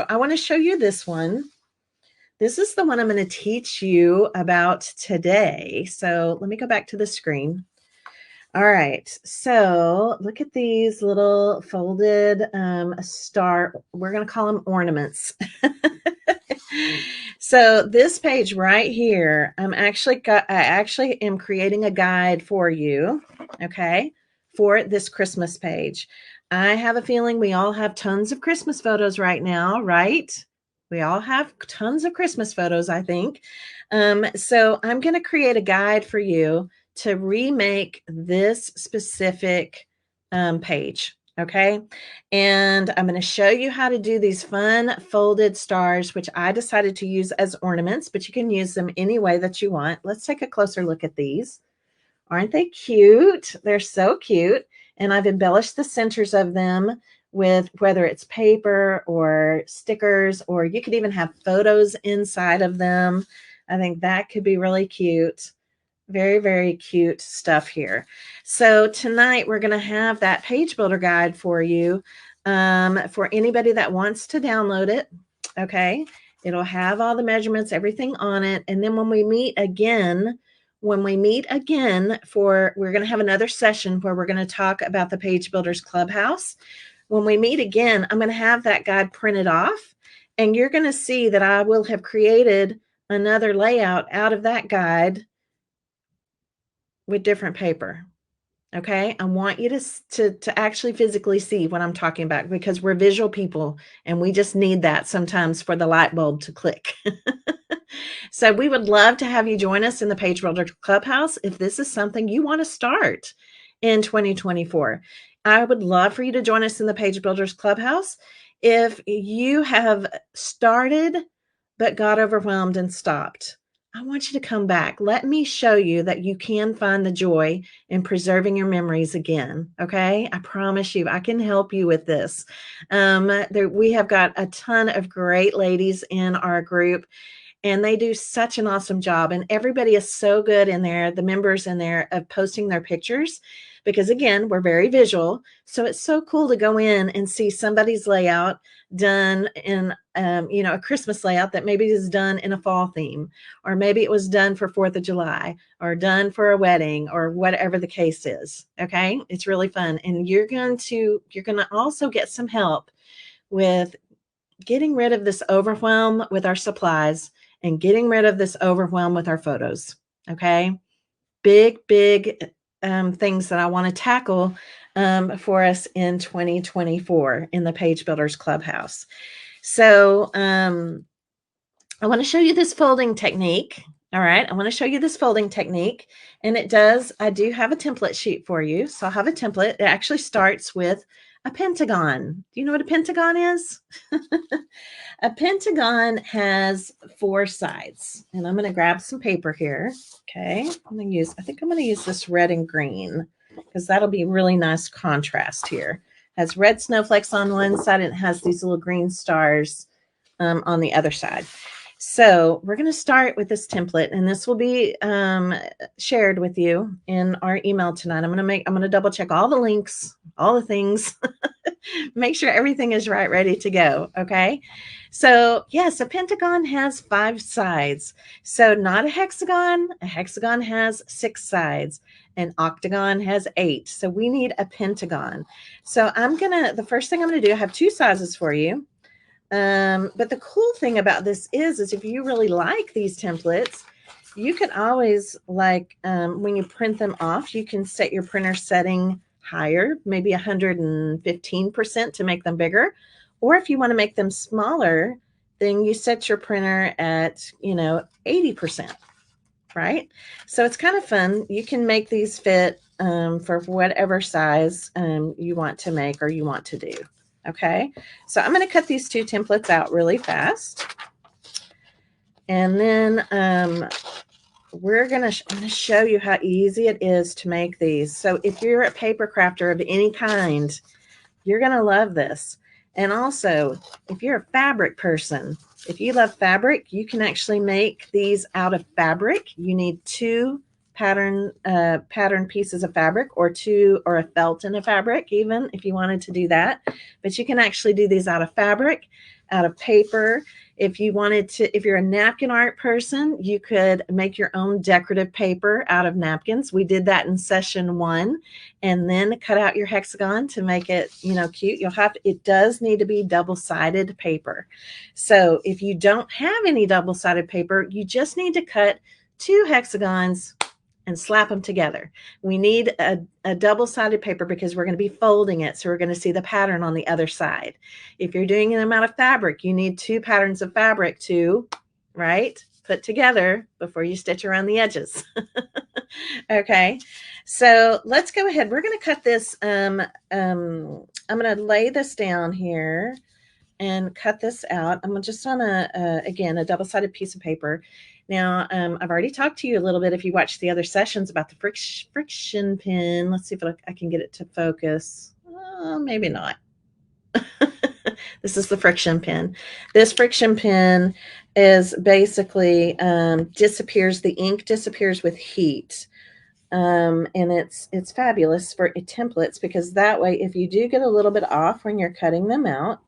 So I want to show you this one. This is the one I'm going to teach you about today. So let me go back to the screen. All right, so look at these little folded star, we're going to call them ornaments. So this page right here, I actually am creating a guide for you, okay, for this Christmas page. I have a feeling we all have tons of Christmas photos right now, right? We all have tons of Christmas photos, I think. So I'm going to create a guide for you to remake this specific page. Okay. And I'm going to show you how to do these fun folded stars, which I decided to use as ornaments, but you can use them any way that you want. Let's take a closer look at these. Aren't they cute? They're so cute. And I've embellished the centers of them with whether it's paper or stickers, or you could even have photos inside of them. I think that could be really cute. Very, very cute stuff here. So tonight we're going to have that page builder guide for you for anybody that wants to download it. Okay. It'll have all the measurements, everything on it. And then when we meet again, we're going to have another session where we're going to talk about the Page Builders Clubhouse. When we meet again, I'm going to have that guide printed off, and you're going to see that I will have created another layout out of that guide with different paper. Okay. I want you to actually physically see what I'm talking about, because we're visual people and we just need that sometimes for the light bulb to click. So we would love to have you join us in the Page Builder Clubhouse if this is something you want to start in 2024. I would love for you to join us in the Page Builders Clubhouse if you have started but got overwhelmed and stopped. I want you to come back. Let me show you that you can find the joy in preserving your memories again. Okay. I promise you, I can help you with this. We have got a ton of great ladies in our group, and they do such an awesome job. And everybody is so good in there, the members in there, of posting their pictures, because again, we're very visual. So it's so cool to go in and see somebody's layout done in, a Christmas layout that maybe is done in a fall theme, or maybe it was done for 4th of July, or done for a wedding, or whatever the case is. Okay. It's really fun. And you're going to also get some help with getting rid of this overwhelm with our supplies and getting rid of this overwhelm with our photos. Okay. Big things that I want to tackle for us in 2024 in the Page Builders Clubhouse. So I want to show you this folding technique. All right. I want to show you this folding technique. And I do have a template sheet for you. So I'll have a template. It actually starts with a pentagon. Do you know what a pentagon is? A pentagon has 4 sides, and I'm going to grab some paper here. Okay. I think I'm going to use this red and green, because that'll be really nice contrast here. It has red snowflakes on one side, and it has these little green stars on the other side. So we're going to start with this template, and this will be shared with you in our email tonight. I'm going to double check all the links, all the things, make sure everything is ready to go. Okay. So yes, a pentagon has 5 sides. So not a hexagon. A hexagon has 6 sides. An octagon has 8. So we need a pentagon. So the first thing I'm going to do, I have 2 sizes for you. But the cool thing about this is if you really like these templates, you can always, when you print them off, you can set your printer setting higher, maybe 115% to make them bigger. Or if you want to make them smaller, then you set your printer at, 80%, right? So it's kind of fun. You can make these fit for whatever size you want to make or you want to do. Okay, so I'm going to cut these 2 templates out really fast. And then I'm going to show you how easy it is to make these. So if you're a paper crafter of any kind, you're going to love this. And also, if you're a fabric person, if you love fabric, you can actually make these out of fabric. You need 2 pattern pieces of fabric, or a felt in a fabric, even if you wanted to do that. But you can actually do these out of fabric. out of paper. If you wanted to, if you're a napkin art person, you could make your own decorative paper out of napkins. We did that in session 1, and then cut out your hexagon to make it, cute. It does need to be double-sided paper. So if you don't have any double-sided paper, you just need to cut 2 hexagons and slap them together. We need a double-sided paper because we're going to be folding it, so we're going to see the pattern on the other side. If you're doing them out of fabric, you need 2 patterns of fabric to, right, put together before you stitch around the edges. Okay, so let's go ahead. We're going to cut this. I'm going to lay this down here and cut this out. I'm just on again, a double-sided piece of paper. Now, I've already talked to you a little bit, if you watched the other sessions, about the friction pin. Let's see if I can get it to focus. Maybe not. This is the friction pin. This friction pin is basically disappears. The ink disappears with heat. And it's fabulous for templates, because that way, if you do get a little bit off when you're cutting them out,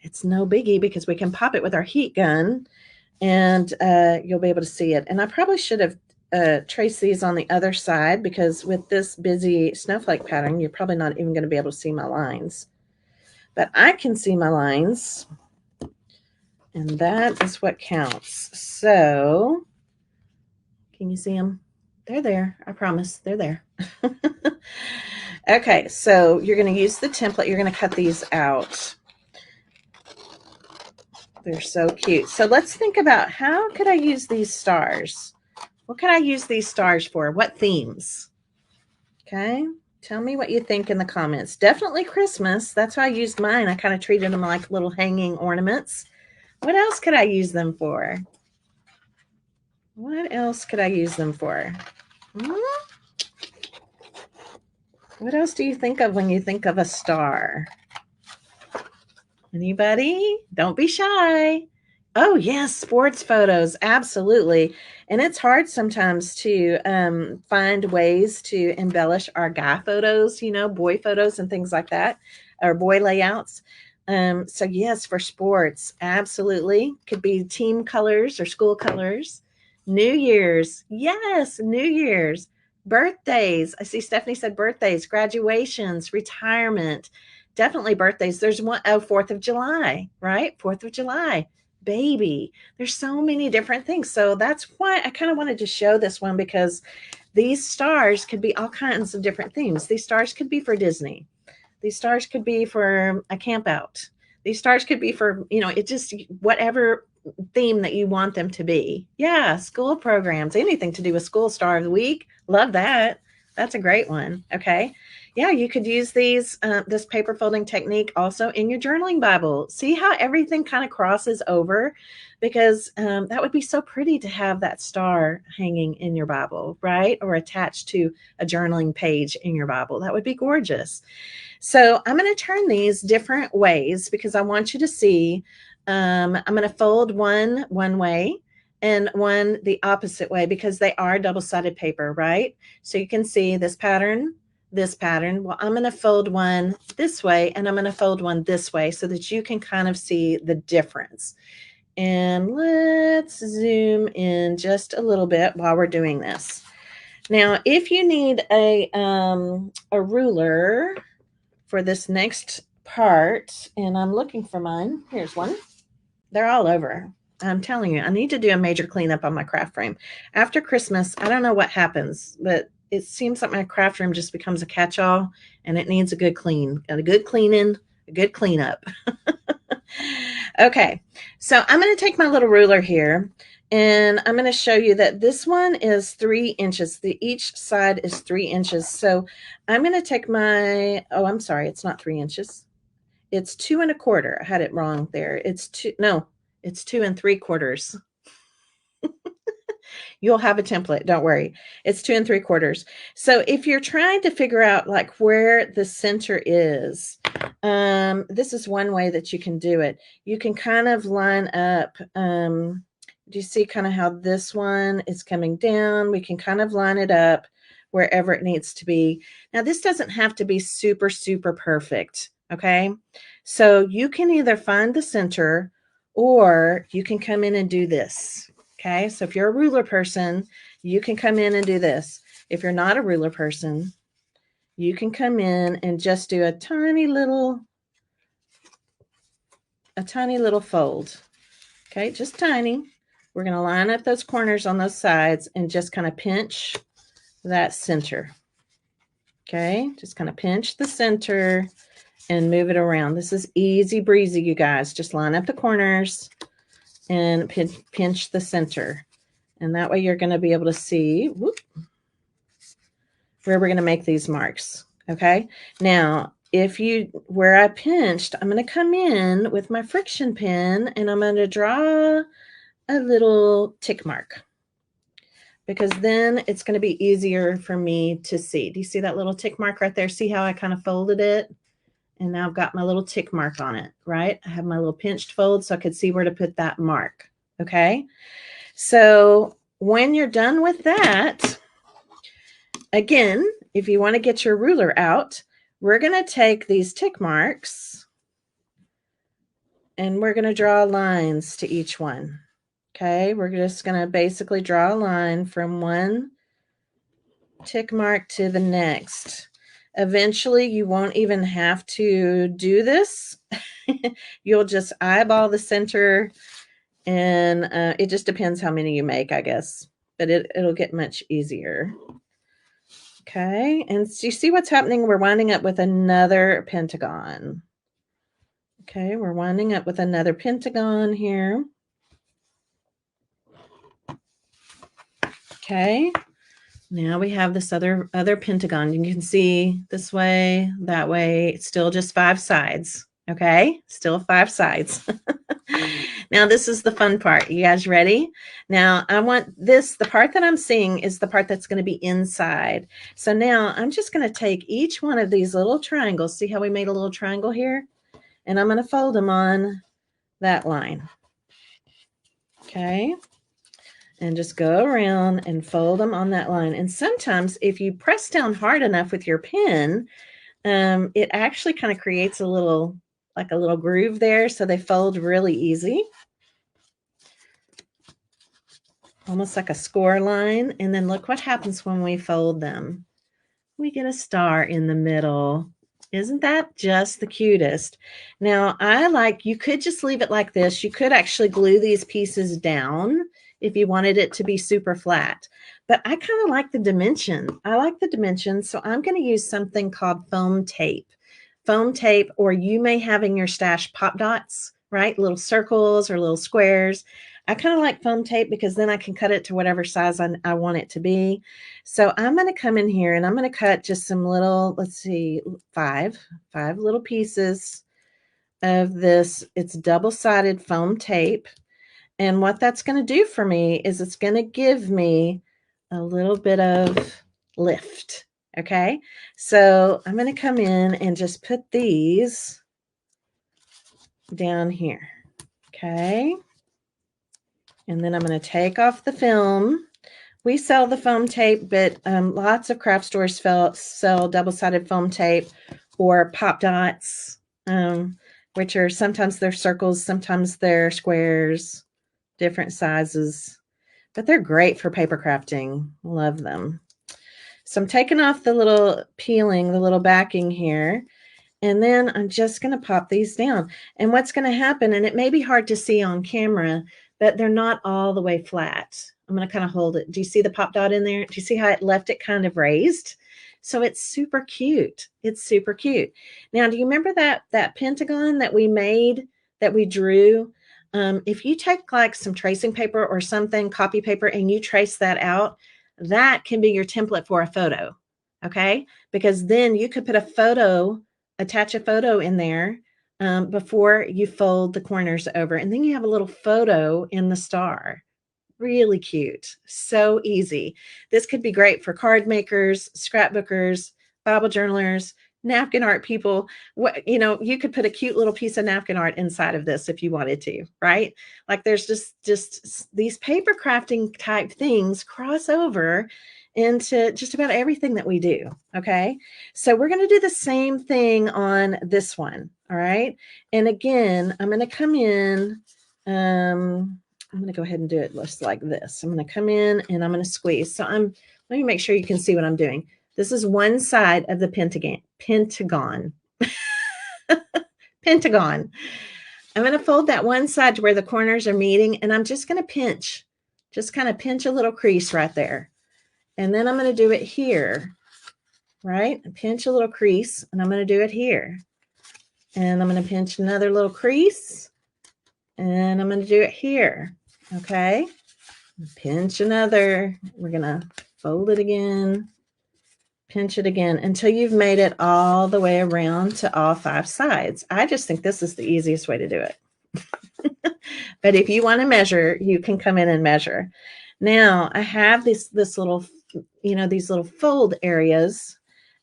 it's no biggie, because we can pop it with our heat gun, and you'll be able to see it. And I probably should have traced these on the other side, because with this busy snowflake pattern, you're probably not even going to be able to see my lines. But I can see my lines, and that is what counts. So, can you see them? They're there. I promise. They're there. Okay, so you're going to use the template. You're going to cut these out. They're so cute. So let's think about, how could I use these stars? What could I use these stars for? What themes? Okay, tell me what you think in the comments. Definitely Christmas. That's how I used mine. I kind of treated them like little hanging ornaments. What else could I use them for? What else could I use them for? What else do you think of when you think of a star? Anybody? Don't be shy. Oh, yes, sports photos. Absolutely. And it's hard sometimes to find ways to embellish our guy photos, boy photos and things like that, or boy layouts. So, yes, for sports, absolutely. Could be team colors or school colors. New Year's. Yes, New Year's. Birthdays. I see Stephanie said birthdays, graduations, retirement. Definitely birthdays. There's one, 4th of July, right? 4th of July, baby. There's so many different things. So that's why I kind of wanted to show this one, because these stars could be all kinds of different themes. These stars could be for Disney. These stars could be for a camp out. These stars could be for, it just, whatever theme that you want them to be. Yeah, school programs, anything to do with school. Star of the week. Love that. That's a great one. Okay. Yeah, you could use these, this paper folding technique also in your journaling Bible. See how everything kind of crosses over, because that would be so pretty to have that star hanging in your Bible, right? Or attached to a journaling page in your Bible. That would be gorgeous. So I'm going to turn these different ways, because I want you to see. I'm going to fold one way and one the opposite way, because they are double-sided paper, right? So you can see this pattern. Well, I'm going to fold one this way, and I'm going to fold one this way, so that you can kind of see the difference. And let's zoom in just a little bit while we're doing this. Now, if you need a ruler for this next part, and I'm looking for mine. Here's one. They're all over. I'm telling you, I need to do a major cleanup on my craft frame. After Christmas, I don't know what happens, but it seems like my craft room just becomes a catch-all, and it needs a good clean, a good cleaning, a good cleanup. Okay, so I'm going to take my little ruler here, and I'm going to show you that this one is 3 inches. Each side is 3 inches. So I'm going to take my, oh, I'm sorry, it's not 3 inches. It's 2 1/4. I had it wrong there. It's 2 3/4. You'll have a template. Don't worry. It's 2 3/4. So if you're trying to figure out like where the center is, this is one way that you can do it. You can kind of line up. Do you see kind of how this one is coming down? We can kind of line it up wherever it needs to be. Now, this doesn't have to be super, super perfect. Okay. So you can either find the center or you can come in and do this. Okay. So if you're a ruler person, you can come in and do this. If you're not a ruler person, you can come in and just do a tiny little fold. Okay. Just tiny. We're going to line up those corners on those sides and just kind of pinch that center. Okay. Just kind of pinch the center and move it around. This is easy breezy, you guys. Just line up the corners and pinch the center. And that way you're going to be able to see where we're going to make these marks. Okay. Now, where I pinched, I'm going to come in with my friction pen and I'm going to draw a little tick mark, because then it's going to be easier for me to see. Do you see that little tick mark right there? See how I kind of folded it? And now I've got my little tick mark on it, right? I have my little pinched fold so I could see where to put that mark. Okay. So when you're done with that, again, if you want to get your ruler out, we're going to take these tick marks and we're going to draw lines to each one. Okay. We're just going to basically draw a line from one tick mark to the next. Eventually, you won't even have to do this. You'll just eyeball the center, and it just depends how many you make, I guess. But it'll get much easier. Okay, and so you see what's happening? We're winding up with another pentagon. Okay, we're winding up with another pentagon here. Okay, now we have this other pentagon. You can see this way, that way. It's still just 5 sides. Okay, still 5 sides. Now this is the fun part. You guys ready? Now I want this, the part that I'm seeing is the part that's going to be inside. So now I'm just going to take each one of these little triangles. See how we made a little triangle here? And I'm going to fold them on that line. Okay. And just go around and fold them on that line. And sometimes if you press down hard enough with your pen, it actually kind of creates a little groove there. So they fold really easy. Almost like a score line. And then look what happens when we fold them. We get a star in the middle. Isn't that just the cutest? Now, you could just leave it like this. You could actually glue these pieces down if you wanted it to be super flat. But I kind of like the dimension. I like the dimension, so I'm going to use something called foam tape. Foam tape, or you may have in your stash pop dots, right? Little circles or little squares. I kind of like foam tape because then I can cut it to whatever size I want it to be. So I'm going to come in here and I'm going to cut just some little, let's see, five little pieces of this. It's double-sided foam tape. And what that's going to do for me is it's going to give me a little bit of lift. Okay. So I'm going to come in and just put these down here. Okay. And then I'm going to take off the film. We sell the foam tape, but lots of craft stores sell double-sided foam tape or pop dots, which are sometimes they're circles, sometimes they're squares, different sizes, but they're great for paper crafting. Love them. So I'm taking off the little peeling, the little backing here, and then I'm just going to pop these down. And what's going to happen, and it may be hard to see on camera, but they're not all the way flat. I'm going to kind of hold it. Do you see the pop dot in there? Do you see how it left it kind of raised? So it's super cute. It's super cute. Now, do you remember that pentagon that we made, that we drew? If you take like some tracing paper or something, copy paper, and you trace that out, that can be your template for a photo. Okay. Because then you could put attach a photo in there before you fold the corners over. And then you have a little photo in the star. Really cute. So easy. This could be great for card makers, scrapbookers, Bible journalers, napkin art people. You could put a cute little piece of napkin art inside of this if you wanted to, right? Like there's just these paper crafting type things cross over into just about everything that we do. Okay. So we're going to do the same thing on this one. All right. And again, I'm going to come in. I'm going to go ahead and do it just like this. I'm going to come in and I'm going to squeeze. So let me make sure you can see what I'm doing. This is one side of the pentagon. Pentagon. I'm going to fold that one side to where the corners are meeting, and I'm just going to pinch, just kind of pinch a little crease right there. And then I'm going to do it here, right? Pinch a little crease, and I'm going to do it here. And I'm going to pinch another little crease, and I'm going to do it here, okay? Pinch another. We're going to fold it again, pinch it again until you've made it all the way around to all 5 sides. I just think this is the easiest way to do it. But if you want to measure, you can come in and measure. Now I have this little, these little fold areas,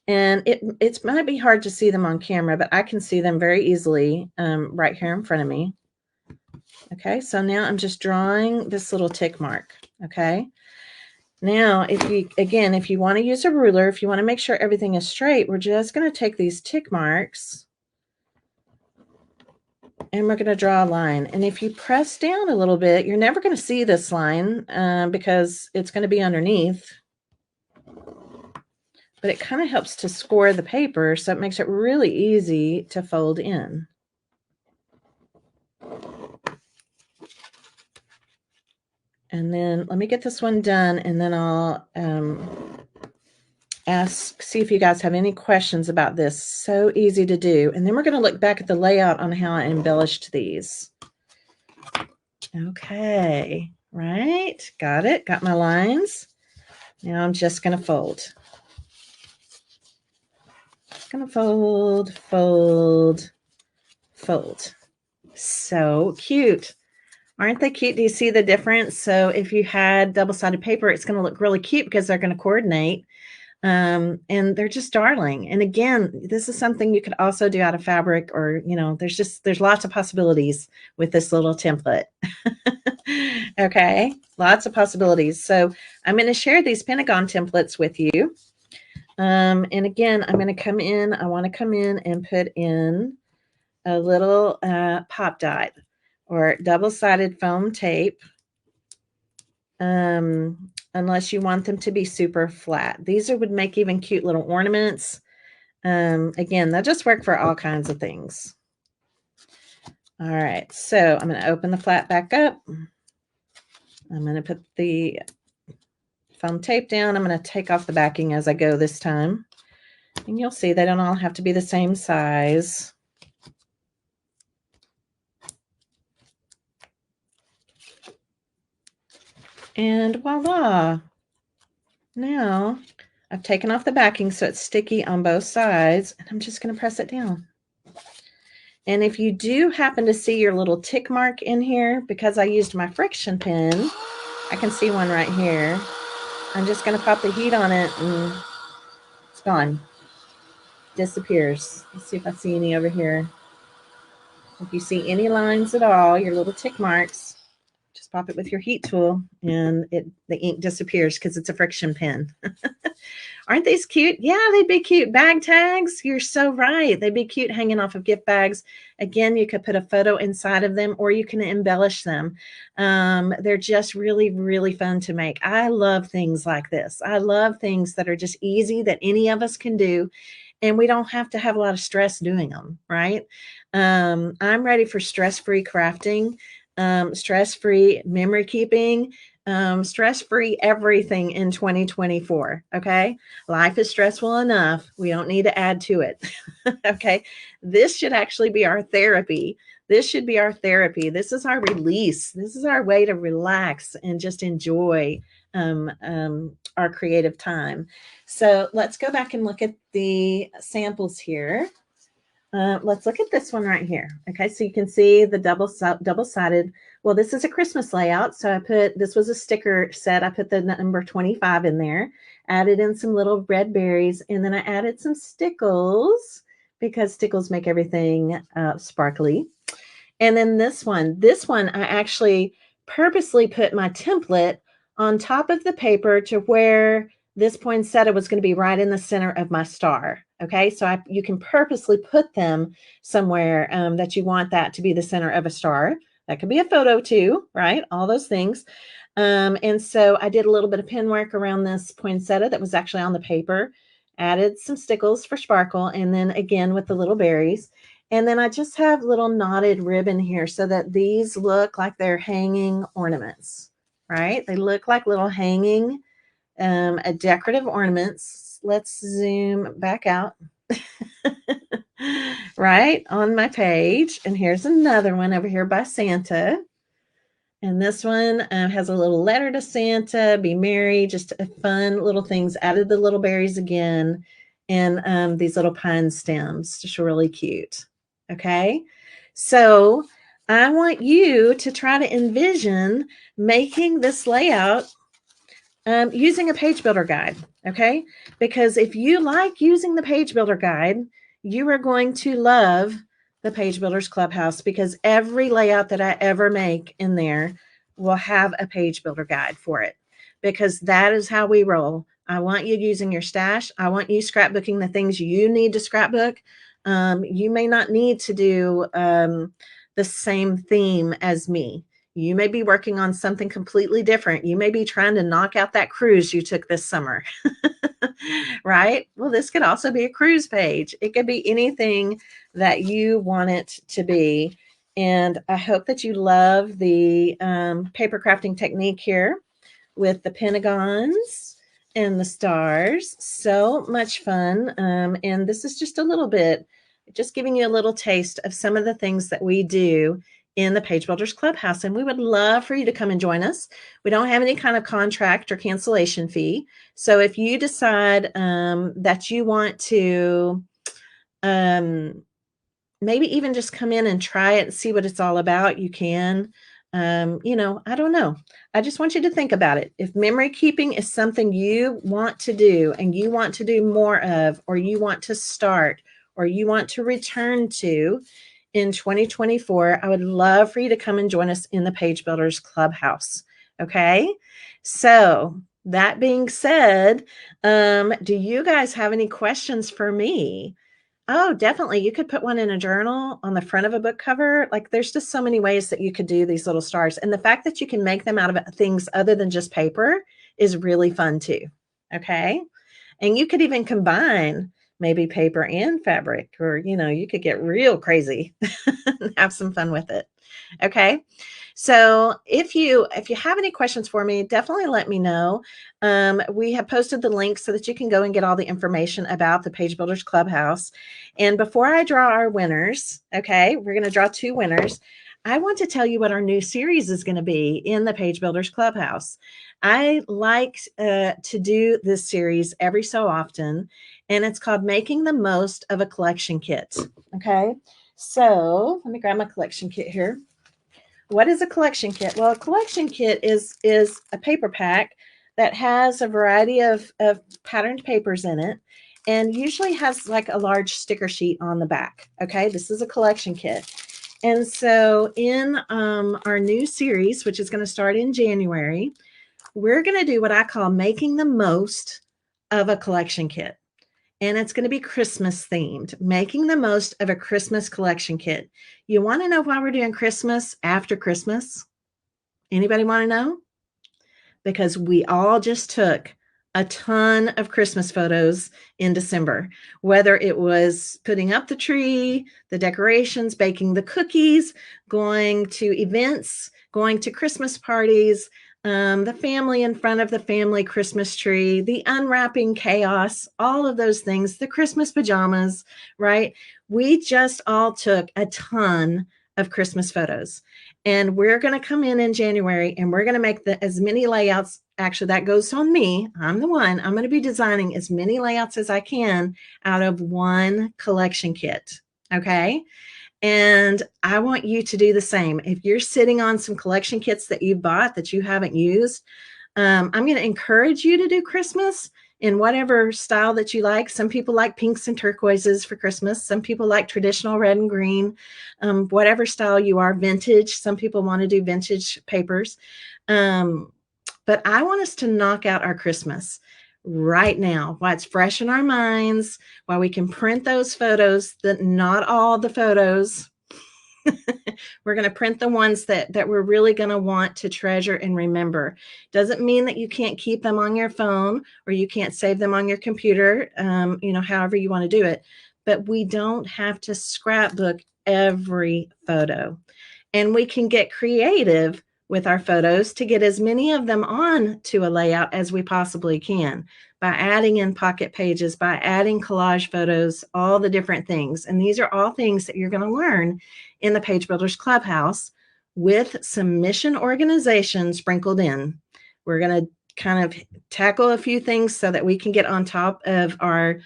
and it might be hard to see them on camera, but I can see them very easily right here in front of me. Okay, so now I'm just drawing this little tick mark. Okay. Now, if you want to use a ruler, if you want to make sure everything is straight, we're just going to take these tick marks and we're going to draw a line. And if you press down a little bit, you're never going to see this line because it's going to be underneath. But it kind of helps to score the paper, so it makes it really easy to fold in. And then let me get this one done, and then I'll see if you guys have any questions about this. So easy to do. And then we're going to look back at the layout on how I embellished these. Okay, right, got it, got my lines. Now I'm just going to fold. Going to fold, fold, fold. So cute. Aren't they cute? Do you see the difference? So if you had double-sided paper, it's going to look really cute because they're going to coordinate. And they're just darling. And again, this is something you could also do out of fabric, or, there's lots of possibilities with this little template. Okay, lots of possibilities. So I'm going to share these Pentagon templates with you. And again, I'm going to come in. I want to come in and put in a little pop dot or double-sided foam tape, unless you want them to be super flat. These would make even cute little ornaments. Again, they'll just work for all kinds of things. All right, so I'm going to open the flat back up. I'm going to put the foam tape down. I'm going to take off the backing as I go this time. And you'll see they don't all have to be the same size. And voila. Now I've taken off the backing so it's sticky on both sides, and I'm just going to press it down. And if you do happen to see your little tick mark in here, because I used my friction pen, I can see one right here. I'm just going to pop the heat on it and it's gone. Disappears. Let's see if I see any over here. If you see any lines at all, your little tick marks, just pop it with your heat tool and the ink disappears because it's a friction pen. Aren't these cute? Yeah, they'd be cute. Bag tags, you're so right. They'd be cute hanging off of gift bags. Again, you could put a photo inside of them, or you can embellish them. They're just really, really fun to make. I love things like this. I love things that are just easy, that any of us can do, and we don't have to have a lot of stress doing them, right? I'm ready for stress-free crafting, stress-free memory keeping, stress-free everything in 2024. Okay. Life is stressful enough. We don't need to add to it. Okay. This should actually be our therapy. This should be our therapy. This is our release. This is our way to relax and just enjoy our creative time. So let's go back and look at the samples here. Let's look at this one right here. Okay, so you can see the double-sided. Well, this is a Christmas layout. So this was a sticker set. I put the number 25 in there, added in some little red berries, and then I added some stickles because stickles make everything sparkly. And then this one I actually purposely put my template on top of the paper to where this poinsettia was going to be right in the center of my star. Okay, so you can purposely put them somewhere that you want that to be the center of a star. That could be a photo too, right? All those things. And so I did a little bit of pen work around this poinsettia that was actually on the paper, added some stickles for sparkle, and then again with the little berries. And then I just have little knotted ribbon here so that these look like they're hanging ornaments, right? They look like little hanging decorative ornaments. Let's zoom back out. Right on my page. And here's another one over here by Santa. And this one has a little letter to Santa, be merry, just fun little things. Added the little berries again and these little pine stems, just really cute. Okay, so I want you to try to envision making this layout using a page builder guide. Okay, because if you like using the page builder guide, you are going to love the Page Builders Clubhouse, because every layout that I ever make in there will have a page builder guide for it, because that is how we roll. I want you using your stash. I want you scrapbooking the things you need to scrapbook. You may not need to do the same theme as me. You may be working on something completely different. You may be trying to knock out that cruise you took this summer, right? Well, this could also be a cruise page. It could be anything that you want it to be. And I hope that you love the paper crafting technique here with the pentagons and the stars. So much fun. And this is just a little bit, just giving you a little taste of some of the things that we do in the Page Builders Clubhouse. And we would love for you to come and join us. We don't have any kind of contract or cancellation fee. So if you decide that you want to maybe even just come in and try it and see what it's all about, you can. I don't know. I just want you to think about it. If memory keeping is something you want to do and you want to do more of, or you want to start, or you want to return to in 2024, I would love for you to come and join us in the Page Builders Clubhouse. Okay. So that being said, do you guys have any questions for me? Oh, definitely. You could put one in a journal on the front of a book cover. Like, there's just so many ways that you could do these little stars. And the fact that you can make them out of things other than just paper is really fun too. Okay. And you could even combine maybe paper and fabric, or, you could get real crazy and have some fun with it. Okay. So if you have any questions for me, definitely let me know. We have posted the link so that you can go and get all the information about the Page Builders Clubhouse. And before I draw our winners, okay, we're going to draw 2 winners. I want to tell you what our new series is going to be in the Page Builders Clubhouse. I like to do this series every so often, and it's called Making the Most of a Collection Kit. Okay, so let me grab my collection kit here. What is a collection kit? Well, a collection kit is a paper pack that has a variety of patterned papers in it, and usually has like a large sticker sheet on the back. Okay, this is a collection kit. And so in our new series, which is going to start in January, we're going to do what I call making the most of a collection kit. And it's going to be Christmas themed, making the most of a Christmas collection kit. You want to know why we're doing Christmas after Christmas? Anybody want to know? Because we all just took a ton of Christmas photos in December, whether it was putting up the tree, the decorations, baking the cookies, going to events, going to Christmas parties, the family in front of the family Christmas tree, the unwrapping chaos, all of those things, the Christmas pajamas, right? We just all took a ton of Christmas photos. And we're going to come in January and we're going to make as many layouts. Actually, that goes on me. I'm the one. I'm going to be designing as many layouts as I can out of one collection kit. Okay. And I want you to do the same. If you're sitting on some collection kits that you bought that you haven't used, I'm going to encourage you to do Christmas in whatever style that you like. Some people like pinks and turquoises for Christmas. Some people like traditional red and green, whatever style you are, vintage. Some people want to do vintage papers. But I want us to knock out our Christmas. right now while it's fresh in our minds, while we can print those photos, that not all the photos. We're going to print the ones that we're really going to want to treasure and remember. Doesn't mean that you can't keep them on your phone or you can't save them on your computer, however you want to do it. But we don't have to scrapbook every photo. And we can get creative with our photos to get as many of them on to a layout as we possibly can by adding in pocket pages, by adding collage photos, all the different things. And these are all things that you're going to learn in the Page Builders Clubhouse with some mission organization sprinkled in. We're going to kind of tackle a few things so that we can get on top of our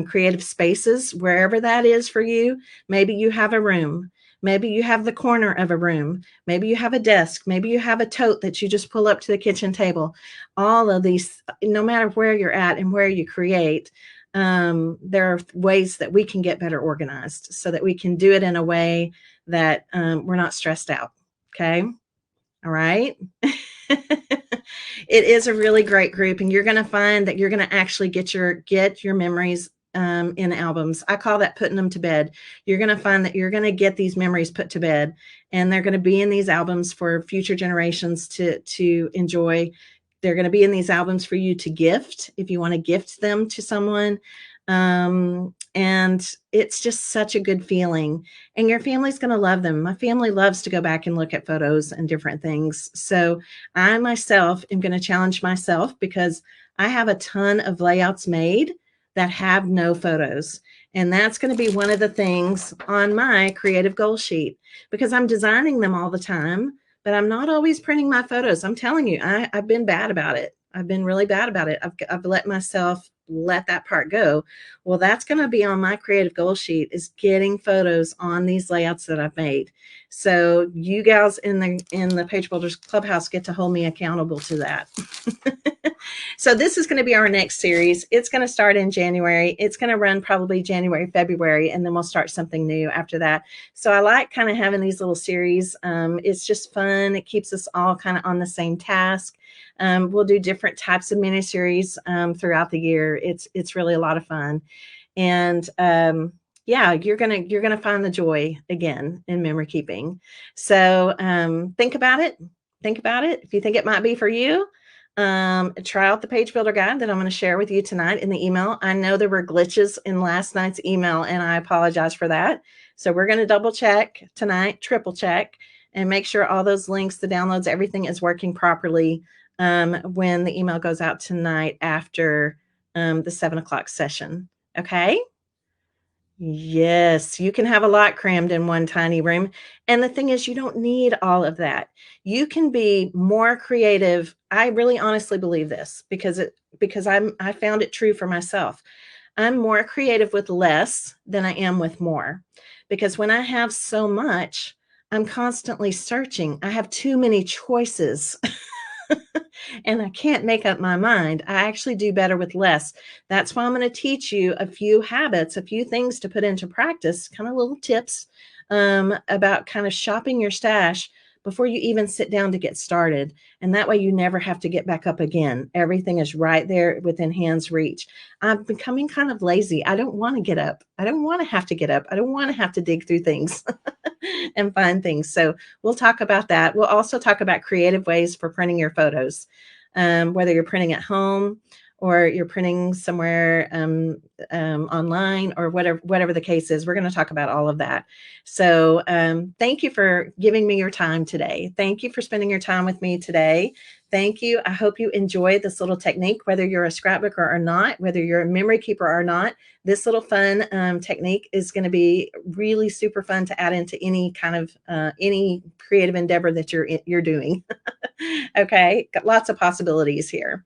creative spaces, wherever that is for you. Maybe you have a room. Maybe you have the corner of a room. Maybe you have a desk. Maybe you have a tote that you just pull up to the kitchen table. All of these, no matter where you're at and where you create, there are ways that we can get better organized so that we can do it in a way that we're not stressed out. Okay. All right. It is a really great group, and you're going to find that you're going to actually get your memories in albums. I call that putting them to bed. You're going to find that you're going to get these memories put to bed, and they're going to be in these albums for future generations to enjoy. They're going to be in these albums for you to gift if you want to gift them to someone. And it's just such a good feeling, and your family's going to love them. My family loves to go back and look at photos and different things. So I myself am going to challenge myself because I have a ton of layouts made that have no photos. And that's going to be one of the things on my creative goal sheet because I'm designing them all the time, but I'm not always printing my photos. I'm telling you, I've been bad about it. I've been really bad about it. I've let myself let that part go. Well, that's going to be on my creative goal sheet, is getting photos on these layouts that I've made. So you gals in the Page Builders Clubhouse get to hold me accountable to that. So this is going to be our next series. It's going to start in January. It's going to run probably January, February, and then we'll start something new after that. So I like kind of having these little series. It's just fun. It keeps us all kind of on the same task. We'll do different types of miniseries throughout the year. It's really a lot of fun. And yeah, you're gonna find the joy again in memory keeping. So think about it. Think about it. If you think it might be for you, try out the page builder guide that I'm going to share with you tonight in the email. I know there were glitches in last night's email, and I apologize for that. So we're going to double check tonight, triple check, and make sure all those links, the downloads, everything is working properly when the email goes out tonight after the 7:00 session. Okay. Yes, you can have a lot crammed in one tiny room. And the thing is, you don't need all of that. You can be more creative. I really honestly believe this because I found it true for myself. I'm more creative with less than I am with more. Because when I have so much, I'm constantly searching. I have too many choices. And I can't make up my mind. I actually do better with less. That's why I'm going to teach you a few habits, a few things to put into practice, kind of little tips about kind of shopping your stash before you even sit down to get started. And that way you never have to get back up again. Everything is right there within hand's reach. I'm becoming kind of lazy. I don't want to get up. I don't want to have to get up. I don't want to have to dig through things and find things. So we'll talk about that. We'll also talk about creative ways for printing your photos, whether you're printing at home or you're printing somewhere online or whatever the case is. We're going to talk about all of that. So thank you for giving me your time today. Thank you for spending your time with me today. Thank you. I hope you enjoy this little technique, whether you're a scrapbooker or not, whether you're a memory keeper or not. This little fun technique is going to be really super fun to add into any kind of any creative endeavor that you're doing. Okay, got lots of possibilities here.